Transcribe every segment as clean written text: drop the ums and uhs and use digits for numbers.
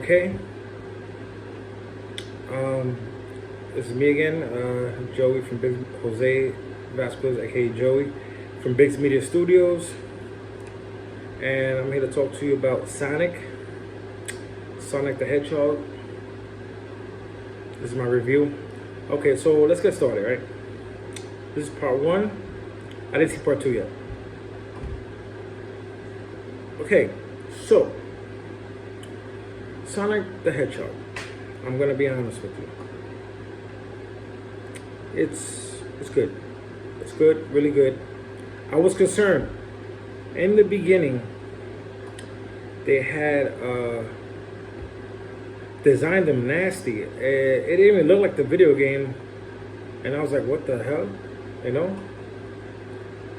Okay. This is me again, Joey from Jose Vasquez, aka Joey from BiggsMediaStudios, and I'm here to talk to you about Sonic the Hedgehog. This is my review. Okay, so let's get started, right? This is part one. I didn't see part two yet. Okay, so Sonic the Hedgehog. I'm gonna be honest with you. It's good. It's good, really good. I was concerned in the beginning. They had designed them nasty. It didn't even look like the video game, and I was like, "What the hell?" You know?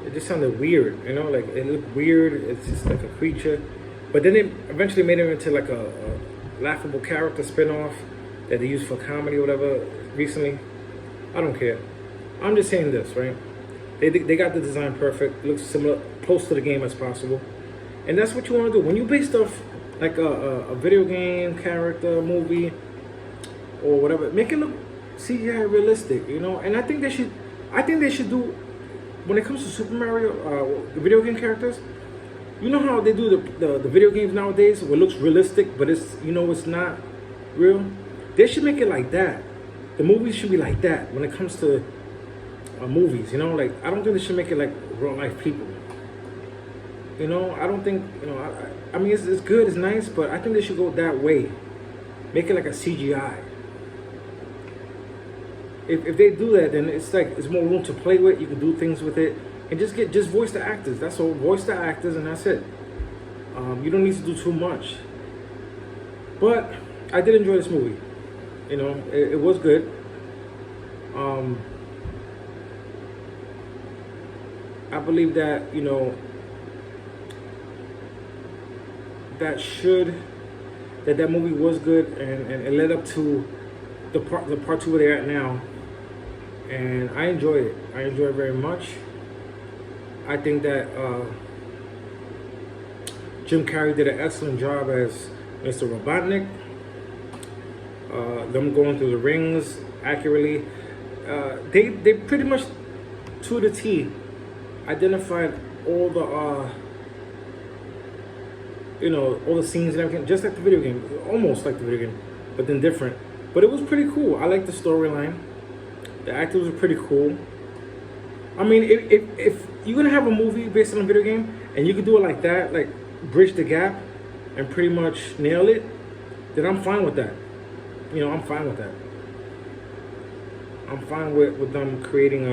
It just sounded weird. You know, like it looked weird. It's just like a creature. But then they eventually made him into like a laughable character spin-off that they use for comedy or whatever recently. I don't care. I'm just saying this, right? They got the design perfect. It looks similar, close to the game as possible. And that's what you want to do. When you base stuff like a video game character, movie, or whatever, make it look CGI realistic, you know? And I think they should do, when it comes to Super Mario, the video game characters, you know how they do the video games nowadays where it looks realistic, but it's, you know, it's not real? They should make it like that. The movies should be like that when it comes to movies, you know? Like, I don't think they should make it like real life people. You know, I don't think, you know, I mean, it's good, it's nice, but I think they should go that way. Make it like a CGI. If they do that, then it's like, it's more room to play with. You can do things with it. And just voice the actors. That's all. Voice the actors, and that's it. You don't need to do too much. But I did enjoy this movie. You know, it was good. I believe that, you know, that movie was good, and it led up to the part two where they're at now. And I enjoyed it. I enjoyed it very much. I think that Jim Carrey did an excellent job as Mr. Robotnik. Them going through the rings accurately. They pretty much, to the T, identified all the you know, all the scenes and everything, just like the video game, almost like the video game, but then different. But it was pretty cool. I like the storyline. The actors were pretty cool. I mean, if you're gonna have a movie based on a video game and you can do it like that, like bridge the gap and pretty much nail it, then I'm fine with that. You know, I'm fine with that. I'm fine with them creating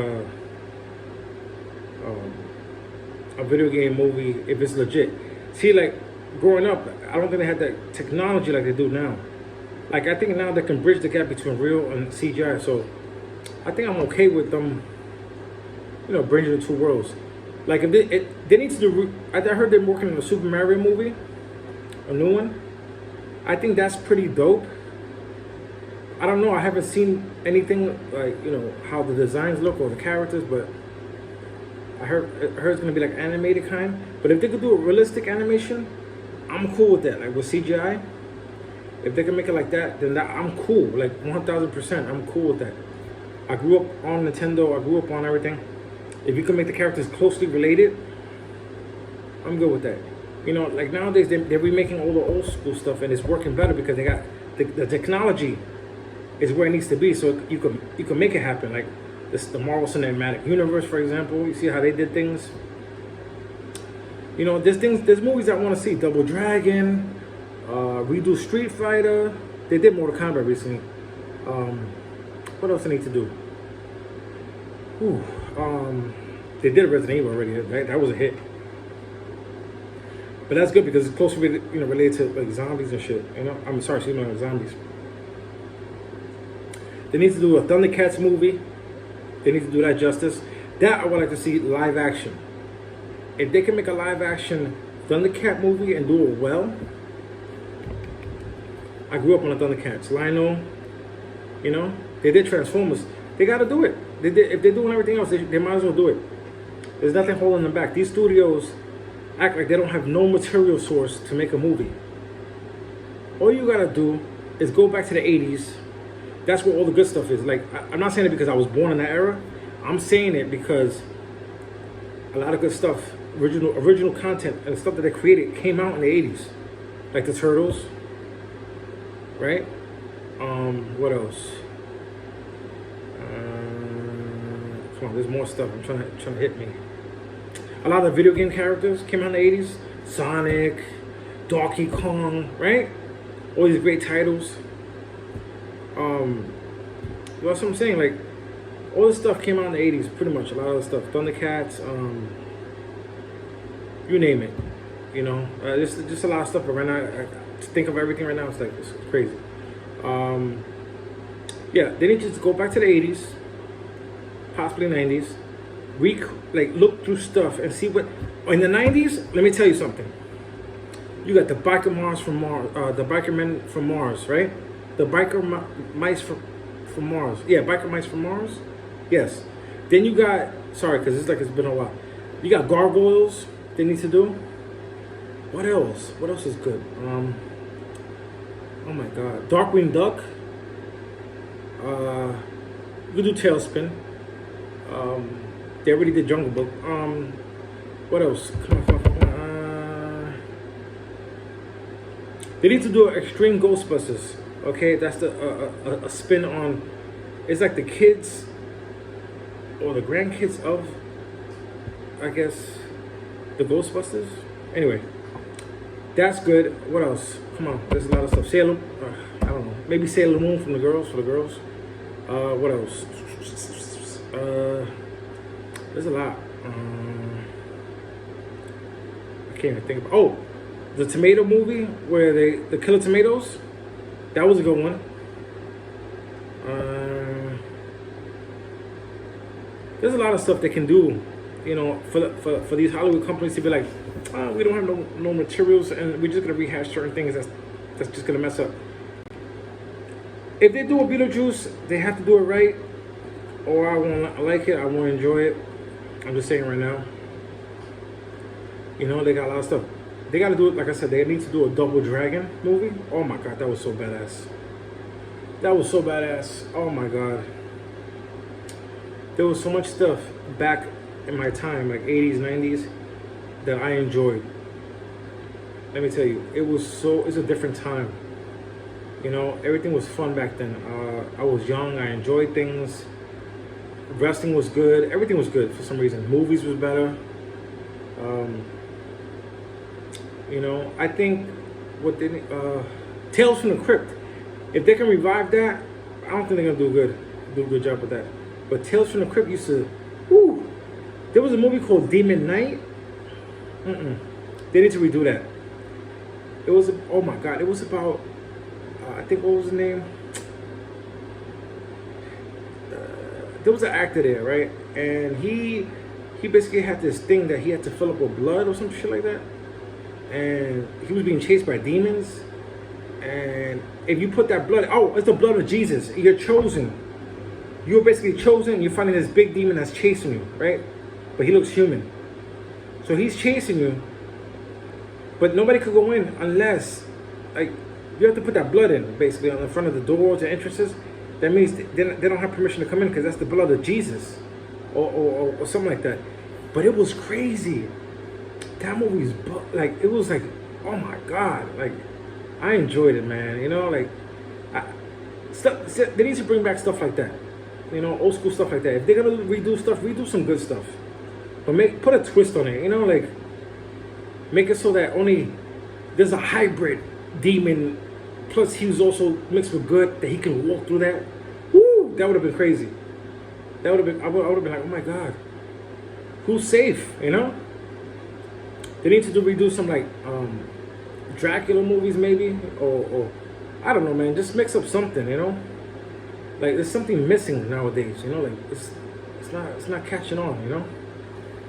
a video game movie if it's legit. See, like growing up, I don't think they had that technology like they do now. Like, I think now they can bridge the gap between real and CGI. So I think I'm okay with them, you know, bridging the two worlds. Like, if they need to do, I heard they're working on a Super Mario movie, a new one. I think that's pretty dope. I don't know, I haven't seen anything like, you know, how the designs look or the characters, but I heard it's gonna be like animated kind. But if they could do a realistic animation, I'm cool with that. Like with CGI, if they can make it like that, then I'm cool. Like 1000%, I'm cool with that. I grew up on Nintendo. I grew up on everything. If you can make the characters closely related, I'm good with that. You know, like nowadays they're remaking all the old school stuff, and it's working better because they got the technology is where it needs to be. So you can make it happen. Like the Marvel Cinematic Universe, for example. You see how they did things. You know, there's movies I want to see. Double Dragon, redo Street Fighter. They did Mortal Kombat recently. What else I need to do? They did Resident Evil already. That was a hit. But that's good because it's closely, you know, related to like zombies and shit. You know, I'm sorry, excuse me, like zombies. They need to do a Thundercats movie. They need to do that justice. That I would like to see live action. If they can make a live action Thundercat movie and do it well. I grew up on the Thundercats. Lionel, you know, they did Transformers. They got to do it. They did, if they're doing everything else, they might as well do it. There's nothing holding them back. These studios act like they don't have no material source to make a movie. all you gotta do is go back to the 80s. That's where all the good stuff is. Like, I'm not saying it because I was born in that era. I'm saying it because a lot of good stuff, original content and stuff that they created came out in the 80s. Like the Turtles, right? What else? Come on, there's more stuff. I'm trying to hit me. A lot of video game characters came out in the 80s. Sonic, Donkey Kong, right? All these great titles. That's what I'm saying. Like, all this stuff came out in the 80s, pretty much. A lot of the stuff. Thundercats, you name it. You know, just a lot of stuff. But right now, to think of everything right now, it's like, it's crazy. Yeah, they need to just go back to the 80s, possibly 90s. Look through stuff and see what. In the 90s, let me tell you something. You got the biker Mars from Mars, the biker men from Mars, right? The biker mice from Mars. Yeah, biker mice from Mars. Yes. Then you got, sorry, because it's been a while. You got gargoyles they need to do. What else? What else is good? Oh my God, Darkwing Duck. You could do Tailspin. They already did Jungle Book. What else? Come on. They need to do Extreme Ghostbusters. Okay, that's a spin on. It's like the kids or the grandkids of, I guess, the Ghostbusters. Anyway, that's good. What else? Come on, there's a lot of stuff. Sailor, I don't know. Maybe Sailor Moon for the girls. What else? There's a lot. I can't even think about. Oh, the tomato movie where the Killer Tomatoes. That was a good one. There's a lot of stuff they can do, you know, for these Hollywood companies to be like, we don't have no materials and we're just gonna rehash certain things that's just gonna mess up. If they do a Beetlejuice, they have to do it right, or I won't like it, I won't enjoy it. I'm just saying right now. You know, they got a lot of stuff. They got to do it, like I said, they need to do a Double Dragon movie. Oh my God, that was so badass. That was so badass. Oh my God. There was so much stuff back in my time, like 80s, 90s, that I enjoyed. Let me tell you, it's a different time. You know, everything was fun back then. I was young, I enjoyed things. Wrestling was good. Everything was good for some reason. Movies was better. You know, I think Tales from the Crypt. If they can revive that, I don't think they're gonna do a good job with that. But Tales from the Crypt used to, there was a movie called Demon Knight. They need to redo that. It was, oh my God, it was about, I think, what was the name? There was an actor there, right? And he basically had this thing that he had to fill up with blood or some shit like that. And he was being chased by demons. And if you put that blood, it's the blood of Jesus. You're chosen. You're basically chosen. You're finding this big demon that's chasing you, right? But he looks human. So he's chasing you. But nobody could go in unless, like, you have to put that blood in, basically, on the front of the doors and entrances. That means they don't have permission to come in because that's the blood of Jesus. Or something like that. But it was crazy. That movie's like, it was like, oh my God, like, I enjoyed it, man. You know, like, they need to bring back stuff like that. You know, old school stuff like that. If they're gonna redo stuff, redo some good stuff. But put a twist on it. You know, like, make it so that only there's a hybrid demon. Plus, he was also mixed with good that he can walk through that. Woo, that would have been crazy. That would have been. I would have been like, oh my God, who's safe? You know. They need to redo some like Dracula movies maybe, or I don't know, man. Just mix up something, you know. Like there's something missing nowadays, you know. Like it's not catching on, you know.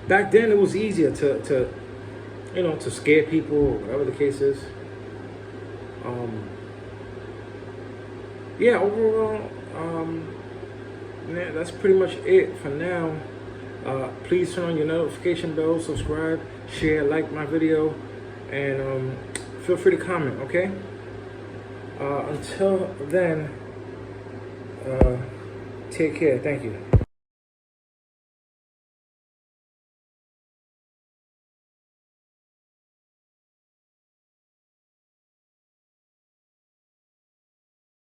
Back then it was easier to you know, to scare people or whatever the case is. Yeah, overall, yeah, that's pretty much it for now. Please turn on your notification bell, subscribe, share, like my video, and feel free to comment, okay? Until then, take care. Thank you.